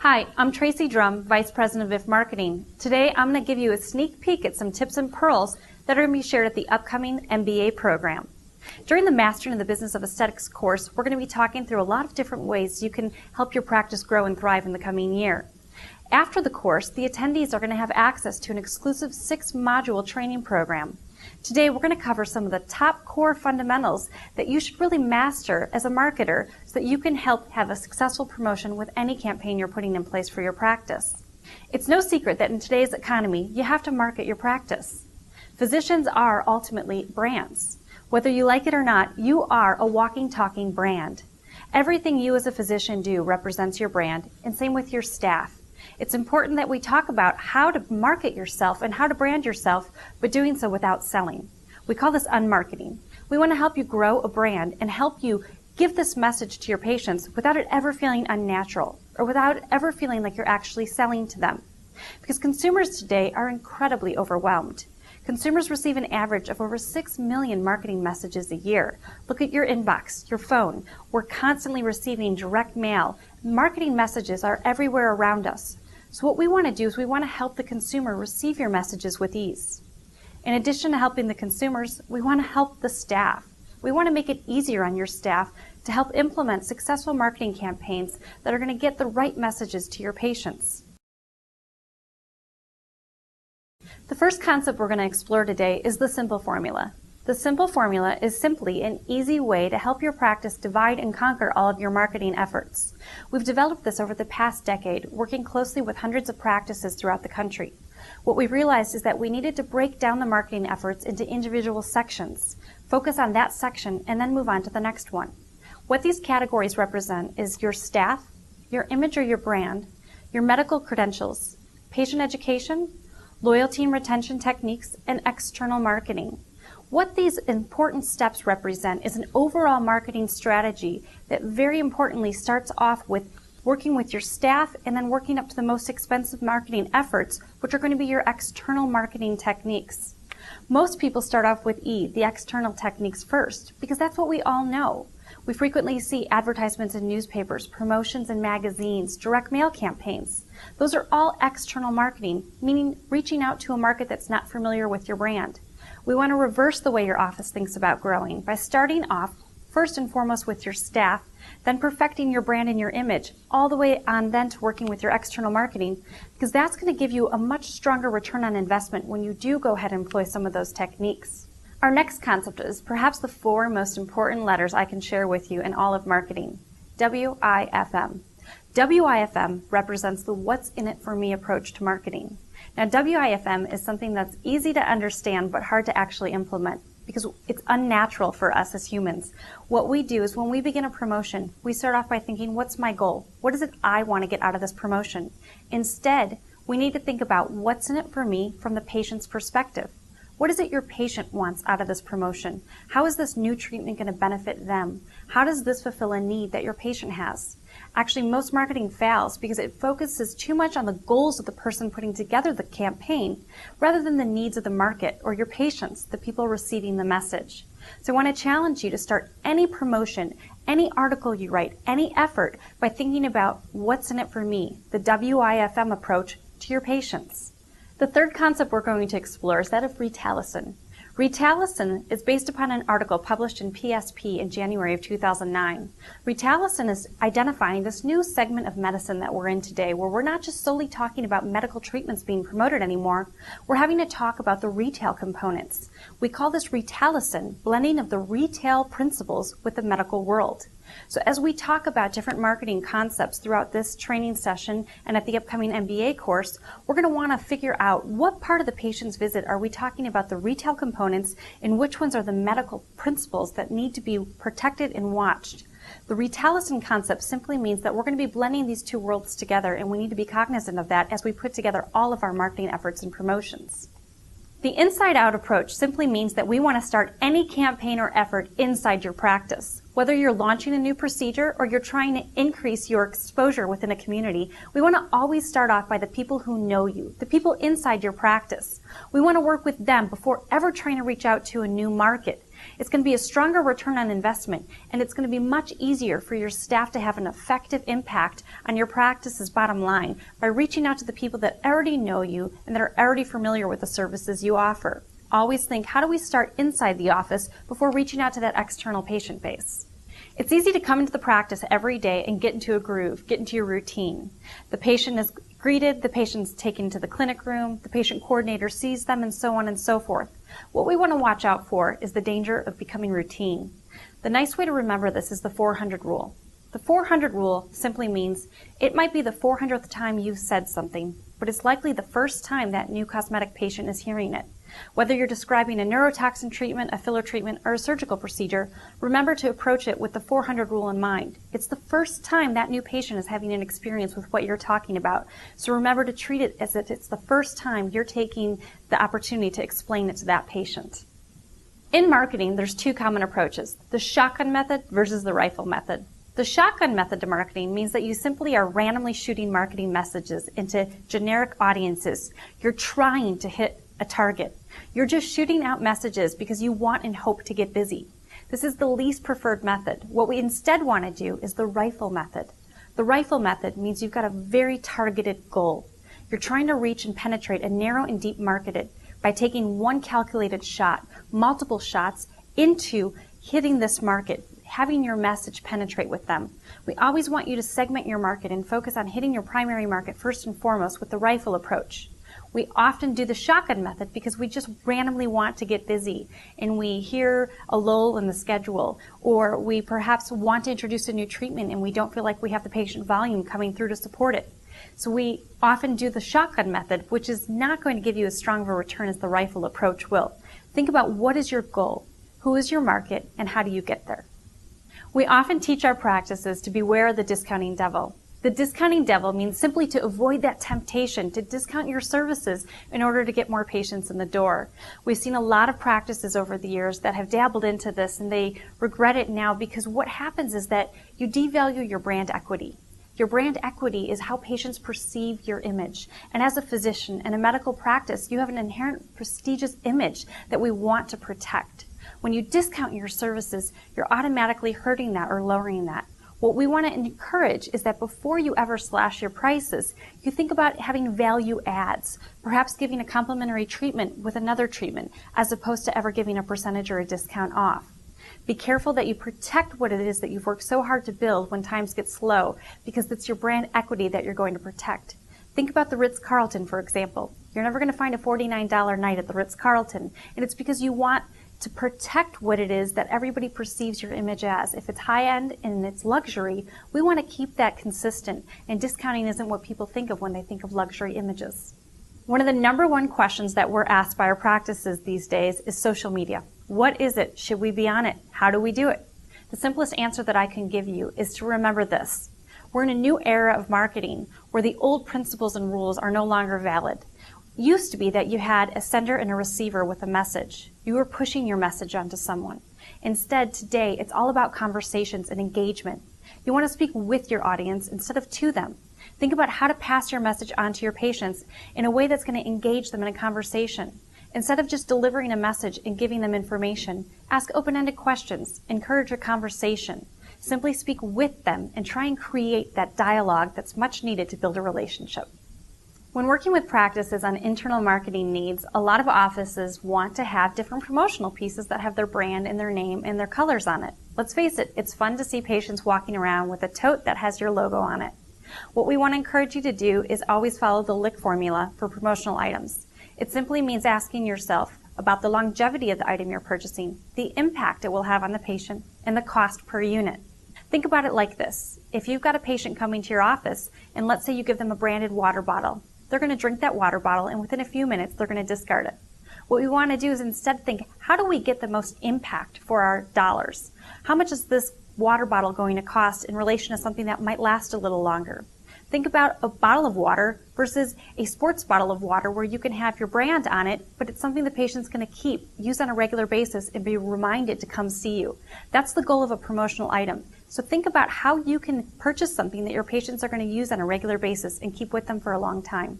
Hi, I'm Tracy Drum, Vice President of IF Marketing. Today I'm going to give you a sneak peek at some tips and pearls that are going to be shared at the upcoming MBA program. During the Mastering of the Business of Aesthetics course, we're going to be talking through a lot of different ways you can help your practice grow and thrive in the coming year. After the course, the attendees are going to have access to an exclusive 6-module training program. Today we're going to cover some of the top core fundamentals that you should really master as a marketer so that you can help have a successful promotion with any campaign you're putting in place for your practice. It's no secret that in today's economy, you have to market your practice. Physicians are ultimately brands. Whether you like it or not, you are a walking, talking brand. Everything you as a physician do represents your brand, and same with your staff. It's important that we talk about how to market yourself and how to brand yourself, but doing so without selling. We call this unmarketing. We want to help you grow a brand and help you give this message to your patients without it ever feeling unnatural or without ever feeling like you're actually selling to them. Because consumers today are incredibly overwhelmed. Consumers receive an average of over 6 million marketing messages a year. Look at your inbox, your phone. We're constantly receiving direct mail. Marketing messages are everywhere around us. So what we want to do is we want to help the consumer receive your messages with ease. In addition to helping the consumers, we want to help the staff. We want to make it easier on your staff to help implement successful marketing campaigns that are going to get the right messages to your patients. The first concept we're going to explore today is the simple formula. The simple formula is simply an easy way to help your practice divide and conquer all of your marketing efforts. We've developed this over the past decade, working closely with hundreds of practices throughout the country. What we realized is that we needed to break down the marketing efforts into individual sections, focus on that section, and then move on to the next one. What these categories represent is your staff, your image or your brand, your medical credentials, patient education, loyalty and retention techniques, and external marketing. What these important steps represent is an overall marketing strategy that very importantly starts off with working with your staff and then working up to the most expensive marketing efforts, which are going to be your external marketing techniques. Most people start off with E, the external techniques first, because that's what we all know. We frequently see advertisements in newspapers, promotions in magazines, direct mail campaigns. Those are all external marketing, meaning reaching out to a market that's not familiar with your brand. We want to reverse the way your office thinks about growing by starting off first and foremost with your staff, then perfecting your brand and your image, all the way on then to working with your external marketing, because that's going to give you a much stronger return on investment when you do go ahead and employ some of those techniques. Our next concept is perhaps the 4 most important letters I can share with you in all of marketing. WIFM. WIFM represents the what's in it for me approach to marketing. Now, WIFM is something that's easy to understand but hard to actually implement because it's unnatural for us as humans. What we do is when we begin a promotion, we start off by thinking, what's my goal? What is it I want to get out of this promotion? Instead, we need to think about what's in it for me from the patient's perspective. What is it your patient wants out of this promotion? How is this new treatment going to benefit them? How does this fulfill a need that your patient has? Actually, most marketing fails because it focuses too much on the goals of the person putting together the campaign rather than the needs of the market or your patients, the people receiving the message. So I want to challenge you to start any promotion, any article you write, any effort by thinking about what's in it for me, the WIFM approach to your patients. The third concept we're going to explore is that of Retalison. Retalison is based upon an article published in PSP in January of 2009. Retalison is identifying this new segment of medicine that we're in today, where we're not just solely talking about medical treatments being promoted anymore, we're having to talk about the retail components. We call this Retalison, blending of the retail principles with the medical world. So as we talk about different marketing concepts throughout this training session and at the upcoming MBA course, we're going to want to figure out what part of the patient's visit are we talking about the retail components and which ones are the medical principles that need to be protected and watched. The Retalison concept simply means that we're going to be blending these two worlds together, and we need to be cognizant of that as we put together all of our marketing efforts and promotions. The inside-out approach simply means that we want to start any campaign or effort inside your practice. Whether you're launching a new procedure or you're trying to increase your exposure within a community, we want to always start off by the people who know you, the people inside your practice. We want to work with them before ever trying to reach out to a new market. It's going to be a stronger return on investment, and it's going to be much easier for your staff to have an effective impact on your practice's bottom line by reaching out to the people that already know you and that are already familiar with the services you offer. Always think, how do we start inside the office before reaching out to that external patient base? It's easy to come into the practice every day and get into a groove, get into your routine. The patient is greeted, the patient's taken to the clinic room, the patient coordinator sees them, and so on and so forth. What we want to watch out for is the danger of becoming routine. The nice way to remember this is the 400 rule. The 400 rule simply means it might be the 400th time you've said something, but it's likely the first time that new cosmetic patient is hearing it. Whether you're describing a neurotoxin treatment, a filler treatment, or a surgical procedure, remember to approach it with the 400 rule in mind. It's the first time that new patient is having an experience with what you're talking about. So remember to treat it as if it's the first time you're taking the opportunity to explain it to that patient. In marketing, there's two common approaches, the shotgun method versus the rifle method. The shotgun method to marketing means that you simply are randomly shooting marketing messages into generic audiences. You're trying to hit a target. You're just shooting out messages because you want and hope to get busy. This is the least preferred method. What we instead want to do is the rifle method. The rifle method means you've got a very targeted goal. You're trying to reach and penetrate a narrow and deep market by taking one calculated shot, multiple shots into hitting this market, having your message penetrate with them. We always want you to segment your market and focus on hitting your primary market first and foremost with the rifle approach. We often do the shotgun method because we just randomly want to get busy and we hear a lull in the schedule, or we perhaps want to introduce a new treatment and we don't feel like we have the patient volume coming through to support it. So we often do the shotgun method, which is not going to give you as strong of a return as the rifle approach will. Think about what is your goal, who is your market, and how do you get there. We often teach our practices to beware of the discounting devil. The discounting devil means simply to avoid that temptation to discount your services in order to get more patients in the door. We've seen a lot of practices over the years that have dabbled into this and they regret it now because what happens is that you devalue your brand equity. Your brand equity is how patients perceive your image. And as a physician and a medical practice, you have an inherent prestigious image that we want to protect. When you discount your services, you're automatically hurting that or lowering that. What we want to encourage is that before you ever slash your prices, you think about having value adds, perhaps giving a complimentary treatment with another treatment, as opposed to ever giving a percentage or a discount off. Be careful that you protect what it is that you've worked so hard to build when times get slow, because it's your brand equity that you're going to protect. Think about the Ritz-Carlton, for example. You're never going to find a $49 night at the Ritz-Carlton, and it's because you want to protect what it is that everybody perceives your image as. If it's high-end and it's luxury, we want to keep that consistent, and discounting isn't what people think of when they think of luxury images. One of the number one questions that we're asked by our practices these days is social media. What is it? Should we be on it? How do we do it? The simplest answer that I can give you is to remember this. We're in a new era of marketing where the old principles and rules are no longer valid. Used to be that you had a sender and a receiver with a message. You were pushing your message onto someone. Instead, today, it's all about conversations and engagement. You want to speak with your audience instead of to them. Think about how to pass your message on to your patients in a way that's going to engage them in a conversation. Instead of just delivering a message and giving them information, ask open-ended questions, encourage a conversation. Simply speak with them and try and create that dialogue that's much needed to build a relationship. When working with practices on internal marketing needs, a lot of offices want to have different promotional pieces that have their brand and their name and their colors on it. Let's face it, it's fun to see patients walking around with a tote that has your logo on it. What we want to encourage you to do is always follow the LIC formula for promotional items. It simply means asking yourself about the longevity of the item you're purchasing, the impact it will have on the patient, and the cost per unit. Think about it like this. If you've got a patient coming to your office, and let's say you give them a branded water bottle, they're going to drink that water bottle, and within a few minutes, they're going to discard it. What we want to do is instead think, how do we get the most impact for our dollars? How much is this water bottle going to cost in relation to something that might last a little longer? Think about a bottle of water versus a sports bottle of water where you can have your brand on it, but it's something the patient's going to keep, use on a regular basis, and be reminded to come see you. That's the goal of a promotional item. So think about how you can purchase something that your patients are going to use on a regular basis and keep with them for a long time.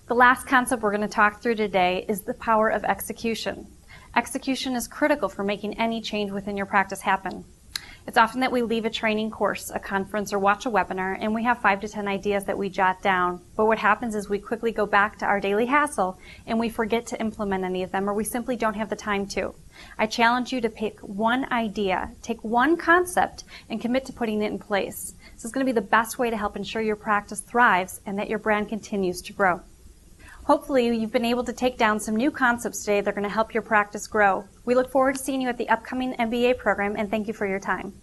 The last concept we're going to talk through today is the power of execution. Execution is critical for making any change within your practice happen. It's often that we leave a training course, a conference, or watch a webinar, and we have 5 to 10 ideas that we jot down. But what happens is we quickly go back to our daily hassle, and we forget to implement any of them, or we simply don't have the time to. I challenge you to pick one idea, take one concept, and commit to putting it in place. This is going to be the best way to help ensure your practice thrives and that your brand continues to grow. Hopefully, you've been able to take down some new concepts today that are going to help your practice grow. We look forward to seeing you at the upcoming MBA program, and thank you for your time.